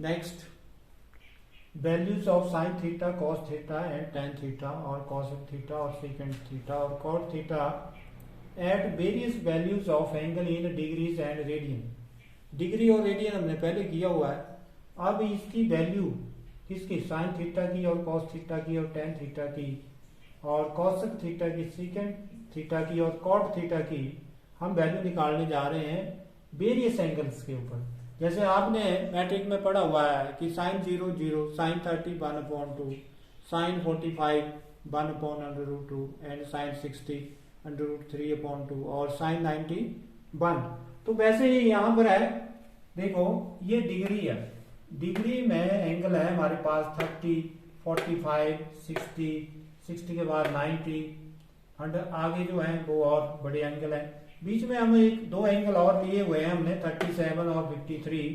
Next, values of sine theta, cos theta and tan theta और cos theta और secant theta और cot theta at various values of angle in degrees and radian. Degree और radian हमने पहले किया हुआ है। अब इसकी वैल्यू किसकी, साइन थीटा की और कॉस थीटा की और टेन थीटा की और कॉसेक थीटा की, सेकेंड थीटा की और कॉट थीटा की हम वैल्यू निकालने जा रहे हैं वेरियस एंगल्स के ऊपर। जैसे आपने मैट्रिक में पढ़ा हुआ है कि sine 0 0, sine 30 1/2, sine 45 1/√2 and sine 60 √3/2 और साइन 90 1। तो वैसे ही यहाँ पर है, देखो ये डिग्री है, डिग्री में एंगल है हमारे पास 30, 45, 60, 60 के बाद 90, 100, आगे जो है वो और बड़े एंगल है। बीच में हम दो एंगल और लिए हुए हैं हमने 37 और 53,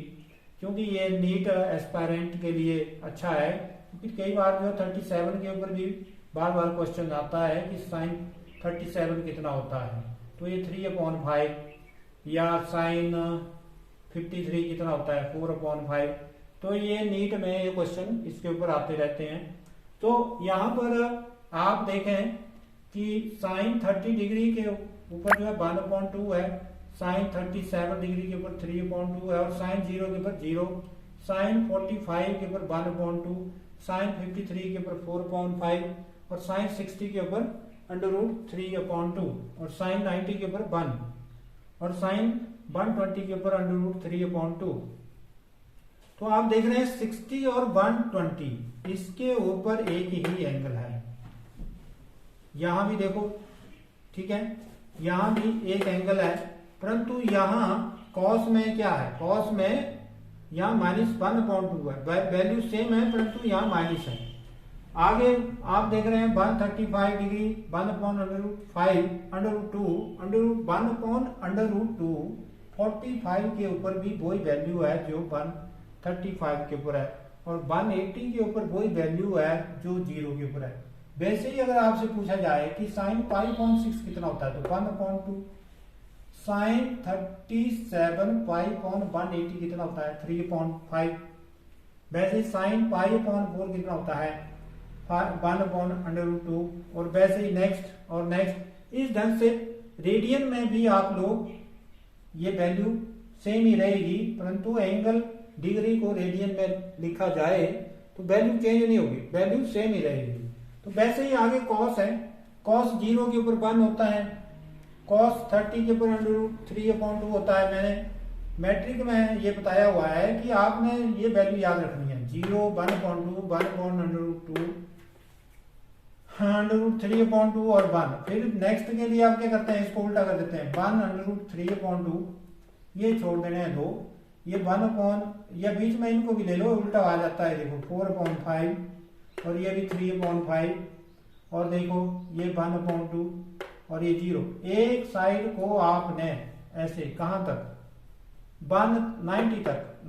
क्योंकि ये नीट एस्पायरेंट के लिए अच्छा है, क्योंकि कई बार जो 37 के ऊपर भी बार बार क्वेश्चन आता है कि साइन 37 कितना होता है, तो ये 3/5, या साइन 53 कितना होता है 4/5। तो ये नीट में ये क्वेश्चन इसके ऊपर आते रहते हैं। तो यहाँ पर आप देखें कि साइन 30 डिग्री के ऊपर जो है 1/2 है, साइन 37 डिग्री के ऊपर 3/2 है और साइन 0 के ऊपर 0, साइन 45 के ऊपर 1/2, साइन 53 के ऊपर 4/5 और साइन 60 के ऊपर √3/2 और साइन 90 के ऊपर 1 और साइन 120 के ऊपर √3/2। तो आप देख रहे हैं 60 और 120 इसके ऊपर एक ही एंगल है। यहां भी देखो, ठीक है, यहां भी एक एंगल है, परंतु यहां कॉस में क्या है, कॉस में यहां -1/2 है, वैल्यू सेम है परंतु यहां माइनस है। आगे आप देख रहे हैं 135 डिग्री 1/√5 √2 45 के ऊपर भी वही वैल्यू है जो 135 के ऊपर है और 180 के ऊपर वही वैल्यू है जो 0 के ऊपर है। वैसे ही अगर आपसे पूछा जाए कि साइन 5/6 कितना होता है तो 1/2, साइन 37 5/180 कितना होता है 3/5। वैसे साइन π/4 कितना होता है 1/√2 और वैसे ही नेक्स्ट और नेक्स्ट। इस ढंग से रेडियन में भी आप लोग ये वैल्यू सेम ही रहेगी, परंतु एंगल डिग्री को रेडियन में लिखा जाए तो वैल्यू चेंज नहीं होगी, वैल्यू सेम ही रहेगी। तो वैसे ही आगे कॉस है, कॉस 0 के ऊपर 1 होता है, कॉस 30 के ऊपर √3/2 होता है। मैंने मैट्रिक में ये बताया हुआ है कि आपने ये वैल्यू याद रखनी है, 0 1/2 1/√2 √3/2 और 1। फिर नेक्स्ट के लिए आप क्या करते हैं, इसको उल्टा कर देते हैं, 1/3/2 ये छोड़ देने हैं 2, ये 1 या बीच में इनको भी ले लो, उल्टा आ जाता है, देखो 4/5 और ये भी 3/5 और देखो ये 1/2 और ये 0। एक साइड को आपने ऐसे कहां तक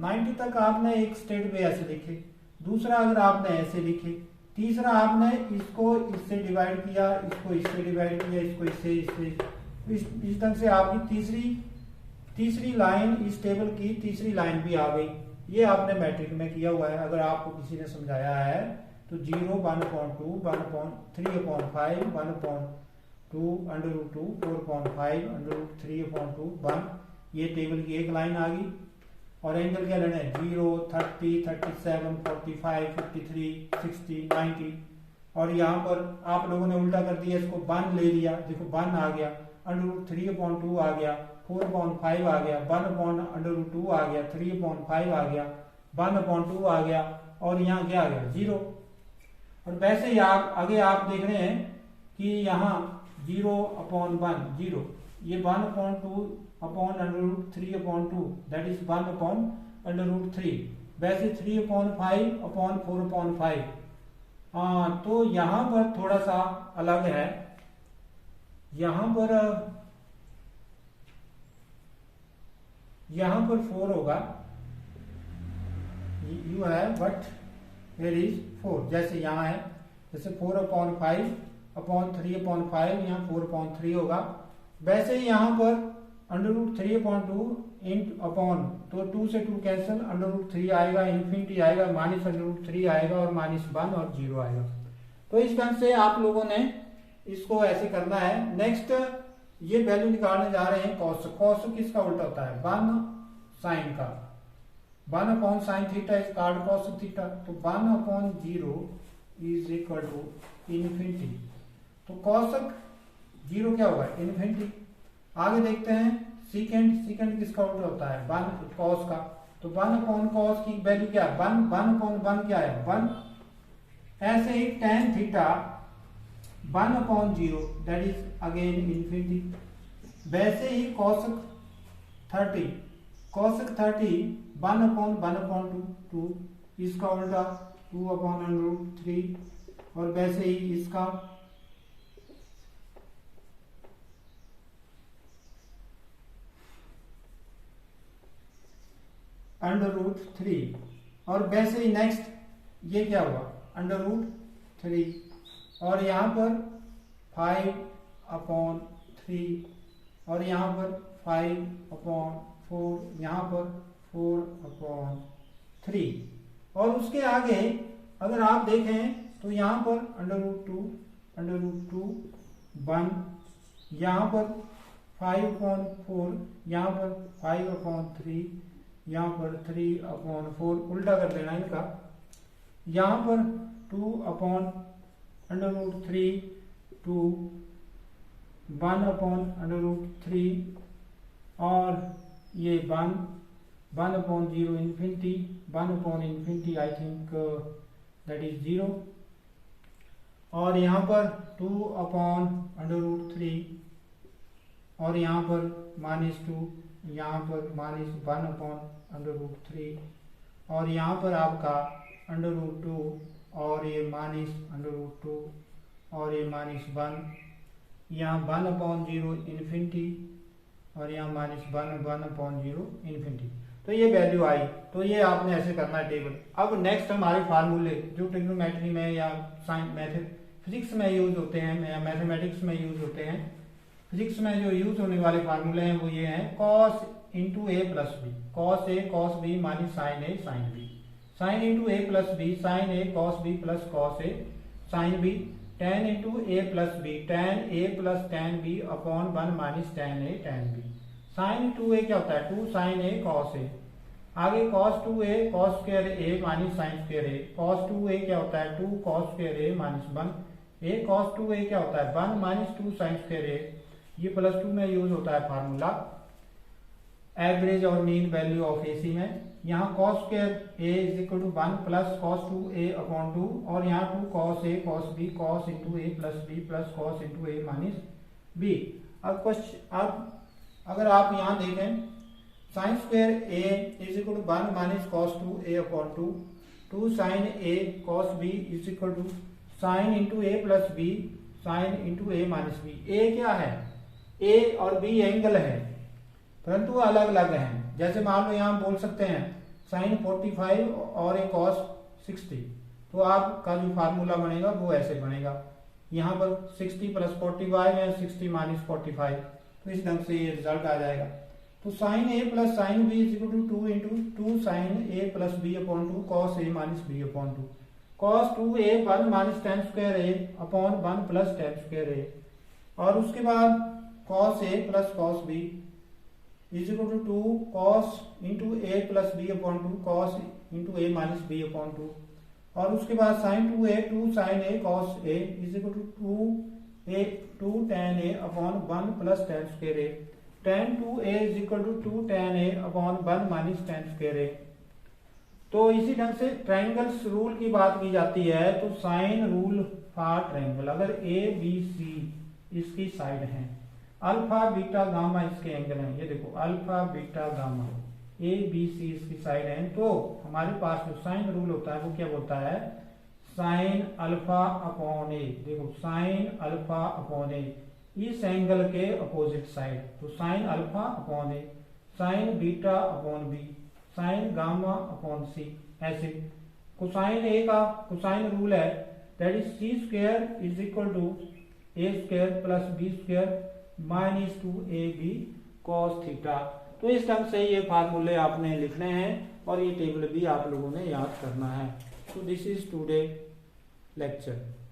90 तक आपने एक स्टेट पे ऐसे लिखे, दूसरा अगर आपने ऐसे लिखे, तीसरा आपने इसको इससे डिवाइड किया, इसको इससे डिवाइड किया, इसको इससे इस ढंग से आपकी तीसरी लाइन इस टेबल की तीसरी लाइन भी आ गई। ये आपने मैट्रिक में किया हुआ है। अगर आपको किसी ने समझाया है तो 0 1/2 3/5 1/2 √2 4/5 √3/2 1, ये टेबल की एक लाइन आ गई। और एंगल क्या लेना है 0 30 37 45 53 60 90 और यहाँ पर आप लोगों ने उल्टा कर दिया, इसको 1 ले लिया, देखो 1 आ गया, √3/2 आ गया, 4/5 आ गया, 1/√2 आ गया, 3/5 आ गया, 1/2 आ गया और यहाँ क्या आ गया 0। और वैसे ही आप आगे आप देख रहे हैं कि यहाँ 0/1 0, ये 1/2/√3/2 दैट इज 1/√3। वैसे 3/5/4/5। तो यहाँ पर थोड़ा सा अलग है, यहाँ पर 4 होगा, यू है बट देयर इज 4, जैसे यहाँ है, जैसे 4/5/3/5 यहाँ 4/3 होगा। वैसे ही यहाँ पर √3/2 इन अपॉन, तो 2 से 2 कैंसिल, √3 आएगा, इन्फिनिटी आएगा, -√3 आएगा और -1 और 0 आएगा। तो इस ढंग से आप लोगों ने इसको ऐसे करना है। नेक्स्ट ये वैल्यू निकालने जा रहे हैं कॉस। कॉस किसका उल्टा होता है? 1 साइन का। 1/sin theta is called cos theta. तो 1/0 इज इक्वल टू इन्फिनिटी। तो कॉसक 0 क्या होगा? इन्फिनिटी। आगे देखते हैं सीकेंड किसका उल्टा होता है? 1 कॉस का। तो 1/cos की वैल्यू क्या है? 1/1 क्या है? 1। ऐसे ही tan theta 1/0 that is again infinity. वैसे ही cosec 30 1/1/2 इसका उल्टा 2/√3। और वैसे ही इसका √3। और वैसे ही नेक्स्ट ये क्या हुआ? √3। और यहाँ पर 5/3 और यहाँ पर 5/4, यहाँ पर 4/3। और उसके आगे अगर आप देखें तो यहाँ पर √2 1, यहाँ पर 5/4, यहाँ पर 5/3, यहाँ पर 3/4, उल्टा कर देना इनका। यहाँ पर 2/√3 टू 1/√3 और ये 1/0 इन्फिनिटी, 1/इन्फिनिटी आई थिंक दैट इज 0। और यहाँ पर 2/√3 और यहाँ पर -2, यहाँ पर -1/√3 और यहाँ पर आपका √2 और ये -√2 और ये -1, यहाँ 1/0 इन्फिनिटी और यहाँ -1/0 इन्फिनिटी। तो ये वैल्यू आई। तो ये आपने ऐसे करना है टेबल। अब नेक्स्ट हमारे फार्मूले जो ट्रिग्नोमेट्री में या फिजिक्स में यूज होते हैं या मैथमेटिक्स में यूज होते हैं। फिजिक्स में जो यूज होने वाले फार्मूले हैं वो ये हैं cos into A plus B, cos A cos B minus sine A sine B, sine into A plus B sine A cos B plus cos A sine B, tan into A plus B tan A plus tan B upon 1 minus tan A tan B. Sine 2a क्या होता है? 2 sine ए cos ए। आगे cos 2a cos square ए minus sign square ए, cos 2a क्या होता है? 2 cos square ए minus 1 ए, cos 2a क्या होता है? 1 माइनस 2 साइन स्क्वायर ए। ये +2 में यूज होता है फार्मूला एवरेज और मीन वैल्यू ऑफ एसी में। यहाँ cos square a is equal to 1 plus cos 2a upon 2 और यहाँ 2 cos a cos b cos into A plus b plus cos into A minus b. अब अगर आप यहाँ देखें sine square a is equal to 1 minus cos 2a upon 2, 2 sine A cos b is equal to sine into A plus B sine into A minus B. ए क्या है? ए और B angle है परंतु अलग अलग हैं। जैसे मान लो यहाँ बोल सकते हैं साइन 45 और ए cos 60, तो आपका जो फार्मूला बनेगा वो ऐसे बनेगा। यहाँ पर 60 प्लस 45 है, 60 माइनस 45, तो इस ढंग से ये रिजल्ट आ जाएगा। तो sine A plus sine B is equal to 2 into 2 sine A plus B upon 2 cos A minus B upon 2, cos 2a 1 minus tan square A upon 1 plus tan square A. और उसके बाद cos a plus cos b is equal to 2 cos into A plus B upon 2 cos into A minus B upon 2। और उसके बाद sign 2a 2 sine A cos a is equal to 2 tan a upon 1 plus tan square A. tan 2a is equal to 2 tan a upon 1 minus tan square A. तो इसी ढंग से triangles rule की बात की जाती है तो साइन रूल फॉर ट्रायंगल, अगर ए बी सी इसकी साइड है, अल्फा बीटा गामा इसके एंगल हैं, ये देखो alpha beta gamma a b c इसकी साइड है, तो हमारे पास जो साइन रूल होता है वो क्या बोलता है? Sine alpha upon A. देखो साइन अल्फा अपॉन ए इस एंगल के अपोजिट साइड, तो sine alpha upon A, sine beta upon B, sine gamma upon C. ऐसे कोसाइन ए का कोसाइन रूल है that is C square is equal to A square plus B square minus 2ab cos theta. तो इस ढंग से ये फार्मूले आपने लिखने हैं और ये टेबल भी आप लोगों ने याद करना है। तो दिस इज टुडे लेक्चर।